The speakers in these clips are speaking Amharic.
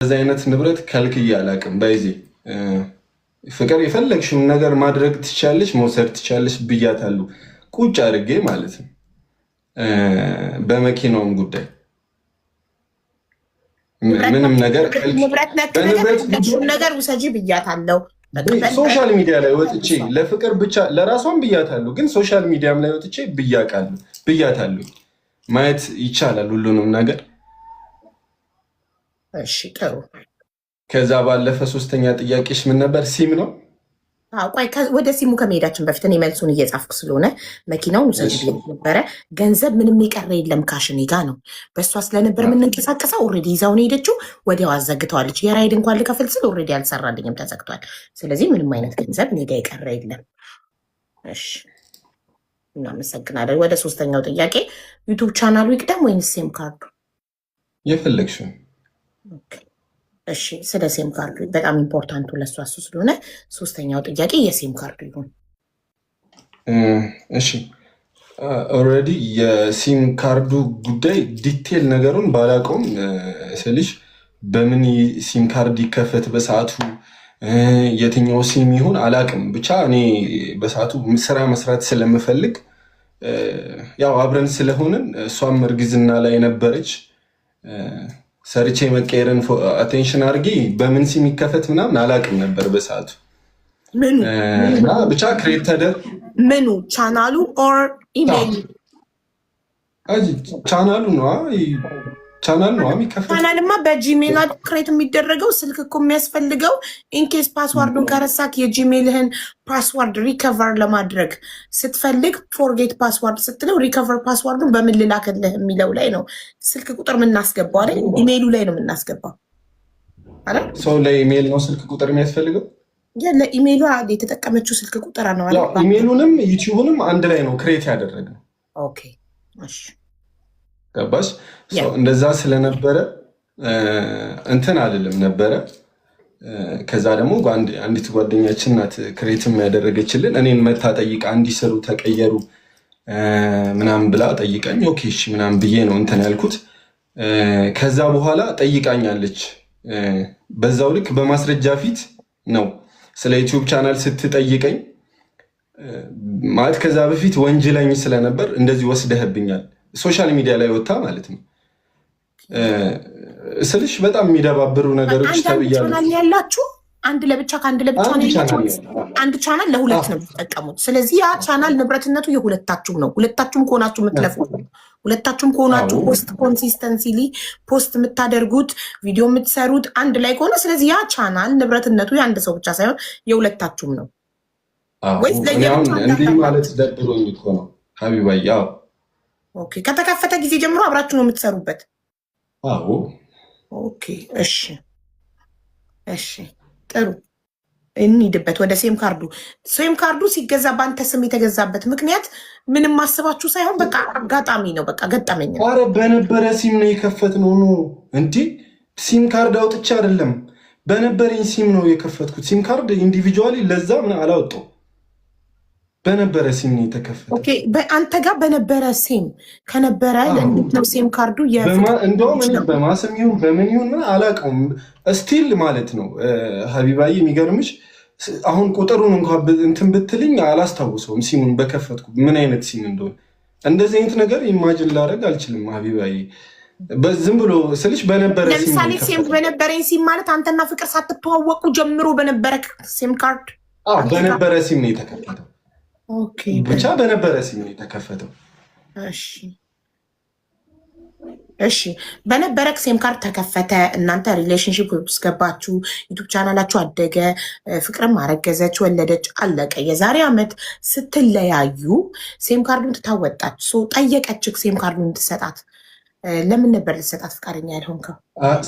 እንደዚህ አይነት ንብረት ከልክዬ አላውቅም። በይዜ ፍቅር የፈለግሽውን ነገር ማድረግ ትቻለሽ፣ መውሰድ ትቻለሽ ብያታለሁ። ቁጭ አድርጌ ማለት ነው። በመኪናውም ጉዳይ ምንም ነገር ነገር ውሰጂ ብያታለሁ። ሶሻል ሚዲያ ላይ ወጥቼ ለፍቅር ብቻ ለራሷን ብያታለሁ፣ ግን ሶሻል ሚዲያም ላይ ወጥቼ ብያታለሁ። ማየት ይቻላል ሁሉንም ነገር። እሺ ጥሩ። ከዛ ባለፈ ሶስተኛ ጥያቄሽ ምን ነበር? ሲም ነው? ቆይ ወደ ሲሙ ከመሄዳችን በፊት እኔ መልሱን እየጻፍኩ ስለሆነ መኪናውን ውሰጂ ነበረ። ገንዘብ ምንም የቀረ የለም ካሽኔ ጋ ነው። በእሷ ስለነበር የምንንቀሳቀሰው ኦልሬዲ ይዛውን ሄደችው፣ ወዲያው አዘግተዋለች። የራይድ እንኳን ልከፍል ስል ኦልሬዲ አልሰራልኝም፣ ተዘግቷል። ስለዚህ ምንም አይነት ገንዘብ እኔ ጋ የቀረ የለም። እሺ እናመሰግናለን። ወደ ሶስተኛው ጥያቄ ዩቱብ ቻናሉ ይቅደም ወይንስ ሴም ካርዱ? የፈለግሽው። እሺ ስለ ሴም ካርዱ በጣም ኢምፖርታንቱ ለሷ እሱ ስለሆነ ሶስተኛው ጥያቄ የሴም ካርዱ ይሁን። እሺ ኦልሬዲ የሲም ካርዱ ጉዳይ ዲቴል ነገሩን ባላውቀውም ስልሽ በምን ሲም ካርድ ይከፈት በሰዓቱ የትኛው ሲም ይሁን አላውቅም። ብቻ እኔ በሰዓቱ ስራ መስራት ስለምፈልግ ያው አብረን ስለሆንን እሷም እርግዝና ላይ ነበረች። ሰርቼ መቀየርን አቴንሽን አድርጊ በምን ሲም ይከፈት ምናምን አላውቅም ነበር በሰዓቱ። ብቻ ክሬት ተደር ምኑ ቻናሉ ኦር ኢሜይል? ቻናሉ ነው የሚከፈት። ቻናልማ በጂሜል ክሬት የሚደረገው ስልክ እኮ የሚያስፈልገው ኢንኬስ ፓስዋርዱን ከረሳክ የጂሜልህን ፓስዋርድ ሪከቨር ለማድረግ ስትፈልግ ፎርጌት ፓስዋርድ ስትለው ሪከቨር ፓስዋርዱን በምን ልላክልህ የሚለው ላይ ነው ስልክ ቁጥር የምናስገባው አይደል? ኢሜይሉ ላይ ነው የምናስገባው አይደል? ሰው ለኢሜይል ነው ስልክ ቁጥር የሚያስፈልገው። ለኢሜይሉ የተጠቀመችው ስልክ ቁጥር ነው አይደል? ኢሜይሉንም ዩቲዩብንም አንድ ላይ ነው ክሬት ያደረግነው። ኦኬ እሺ ገባሽ? እንደዛ ስለነበረ እንትን አይደለም ነበረ። ከዛ ደግሞ አንዲት ጓደኛችን ናት ክሬትም ያደረገችልን። እኔን መታ ጠይቃ እንዲሰሩ ተቀየሩ ምናምን ብላ ጠይቃኝ፣ ኦኬ እሺ ምናምን ብዬ ነው እንትን ያልኩት። ከዛ በኋላ ጠይቃኛለች። በዛው ልክ በማስረጃ ፊት ነው ስለ ዩቲዩብ ቻናል ስትጠይቀኝ ማለት ከዛ በፊት ወንጀለኝ ስለነበር እንደዚህ ወስደህብኛል ሶሻል ሚዲያ ላይ ወጣ ማለት ነው ስልሽ በጣም የሚደባብሩ ነገሮች ተብያለሁ። ቻናል ያላችሁ አንድ ለብቻ ከአንድ ለብቻ ነው ያላችሁ። አንድ ቻናል ለሁለት ነው የምትጠቀሙት። ስለዚህ ያ ቻናል ንብረትነቱ የሁለታችሁም ነው። ሁለታችሁም ከሆናችሁ የምትለፉት፣ ሁለታችሁም ከሆናችሁ ፖስት ኮንሲስተንሲሊ ፖስት የምታደርጉት ቪዲዮ የምትሰሩት አንድ ላይ ከሆነ ስለዚህ ያ ቻናል ንብረትነቱ የአንድ ሰው ብቻ ሳይሆን የሁለታችሁም ነው። ወይስ እንዲህ ማለት ደብሮኝ እኮ ነው ሀቢባዬ። ኦኬ ከተከፈተ ጊዜ ጀምሮ አብራችሁ ነው የምትሰሩበት? አዎ። ኦኬ እሺ እሺ ጥሩ እንሂድበት ወደ ሴም ካርዱ። ሴም ካርዱ ሲገዛ በአንተ ስም የተገዛበት ምክንያት ምንም ማስባችሁ ሳይሆን በቃ አጋጣሚ ነው፣ በቃ ገጠመኝ ነው። ኧረ በነበረ ሲም ነው የከፈትነው። ነው እንዴ ሲም ካርድ አውጥቼ አይደለም፣ በነበረኝ ሲም ነው የከፈትኩት። ሲም ካርድ ኢንዲቪጁዋሊ ለዛ ምን አላወጣው፣ በነበረ ሲም ነው የተከፈተው። ኦኬ በአንተ ጋር በነበረ ሲም ከነበረ ነው ሴም ካርዱ እንደውም በማስም ይሁን በምን ይሁን ምን አላውቀውም። ስቲል ማለት ነው ሀቢባዬ የሚገርምሽ አሁን ቁጥሩን እንኳን እንትን ብትልኝ አላስታውሰውም ሲሙን በከፈትኩ ምን አይነት ሲም እንደሆነ። እንደዚህ አይነት ነገር ኢማጅን ላደርግ አልችልም ሀቢባዬ። በዝም ብሎ ስልሽ በነበረ ሲም ለምሳሌ ሲም በነበረኝ ሲም ማለት አንተና ፍቅር ሳትተዋወቁ ጀምሮ በነበረ ሲም ካርድ በነበረ ሲም ነው የተከፈተው። ኦኬ ብቻ በነበረ ሲም ነው የተከፈተው። እሺ እሺ በነበረ ሴም ካርድ ተከፈተ። እናንተ ሪሌሽንሺፕ ውስጥ ገባችሁ፣ ዩቱብ ቻናላችሁ አደገ፣ ፍቅርም አረገዘች፣ ወለደች፣ አለቀ። የዛሬ ዓመት ስትለያዩ ሴም ካርዱን ትታወጣች። ጠየቀችክ ሴም ካርዱን እንድትሰጣት። ለምን ነበር ልትሰጣት ፈቃደኛ ያልሆንከው?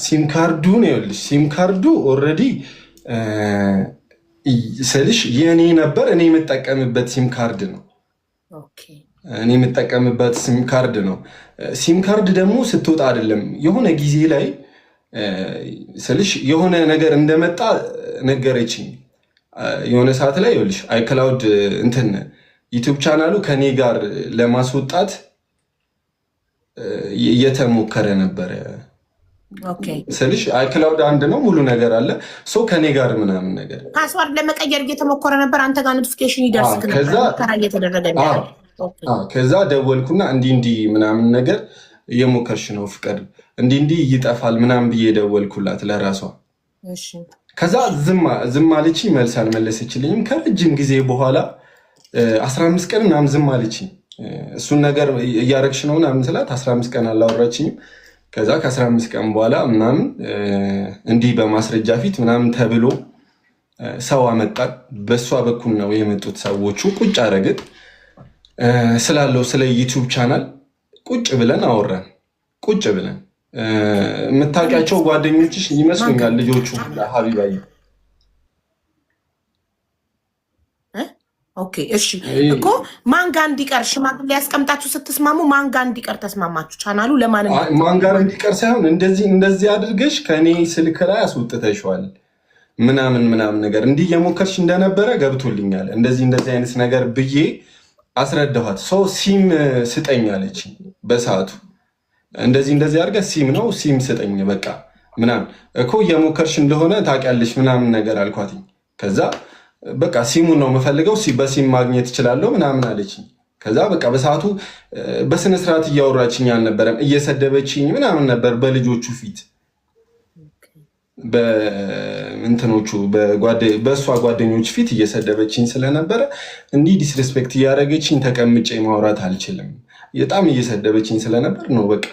ሲም ካርዱን ይኸውልሽ፣ ሲም ካርዱ ኦልሬዲ ስልሽ የእኔ ነበር። እኔ የምጠቀምበት ሲም ካርድ ነው። እኔ የምጠቀምበት ሲም ካርድ ነው። ሲም ካርድ ደግሞ ስትወጣ አይደለም የሆነ ጊዜ ላይ ስልሽ የሆነ ነገር እንደመጣ ነገረችኝ። የሆነ ሰዓት ላይ ይኸውልሽ አይክላውድ እንትን ዩቲዩብ ቻናሉ ከኔ ጋር ለማስወጣት እየተሞከረ ነበረ ኦኬ ስልሽ አይክላውድ አንድ ነው ሙሉ ነገር አለ ሶ ከኔ ጋር ምናምን ነገር ፓስወርድ ለመቀየር እየተሞከረ ነበር አንተ ጋር ኖቲፊኬሽን ይደርስክ ነበር ከራ እየተደረገ ነው ከዛ ደወልኩና እንዲ ምናምን ነገር የሞከርሽ ነው ፍቅር እንዲ ይጠፋል ምናምን ብዬ ደወልኩላት ለራሷ እሺ ከዛ ዝም አለች መልስ አልመለሰችልኝም ከረጅም ጊዜ በኋላ 15 ቀን ምናምን ዝም አለች እሱን ነገር እያረግሽ ነው ምናምን ስላት 15 ቀን አላወራችኝም ከዛ ከ15 ቀን በኋላ ምናምን እንዲህ በማስረጃ ፊት ምናምን ተብሎ ሰው አመጣ በሷ በኩል ነው የመጡት ሰዎቹ ቁጭ አረግን ስላለው ስለ ዩቲዩብ ቻናል ቁጭ ብለን አወራን ቁጭ ብለን የምታውቂያቸው ጓደኞችሽ ይመስሉኛል ልጆቹ ሀቢባዬ ኦኬ እሺ እኮ ማን ጋር እንዲቀር ሽማግሌ ያስቀምጣችሁ ስትስማሙ ማን ጋር እንዲቀር ተስማማችሁ ቻናሉ ለማን ማን ጋር እንዲቀር ሳይሆን እንደዚህ አድርገሽ ከኔ ስልክ ላይ አስወጥተሽዋል ምናምን ነገር እንዲህ የሞከርሽ እንደነበረ ገብቶልኛል እንደዚህ አይነት ነገር ብዬ አስረዳኋት ሰው ሲም ስጠኝ አለች በሰዓቱ እንደዚህ አድርገህ ሲም ነው ሲም ስጠኝ በቃ ምናምን እኮ የሞከርሽ እንደሆነ ታውቂያለሽ ምናምን ነገር አልኳት ከዛ በቃ ሲሙን ነው የምፈልገው በሲም ማግኘት እችላለሁ ምናምን አለች ከዛ በቃ በሰዓቱ በስነ ስርዓት እያወራችኝ አልነበረም እየሰደበችኝ ምናምን ነበር በልጆቹ ፊት በእንትኖቹ በእሷ ጓደኞች ፊት እየሰደበችኝ ስለነበረ እንዲህ ዲስሪስፔክት እያደረገችኝ ተቀምጬ ማውራት አልችልም በጣም እየሰደበችኝ ስለነበር ነው በቃ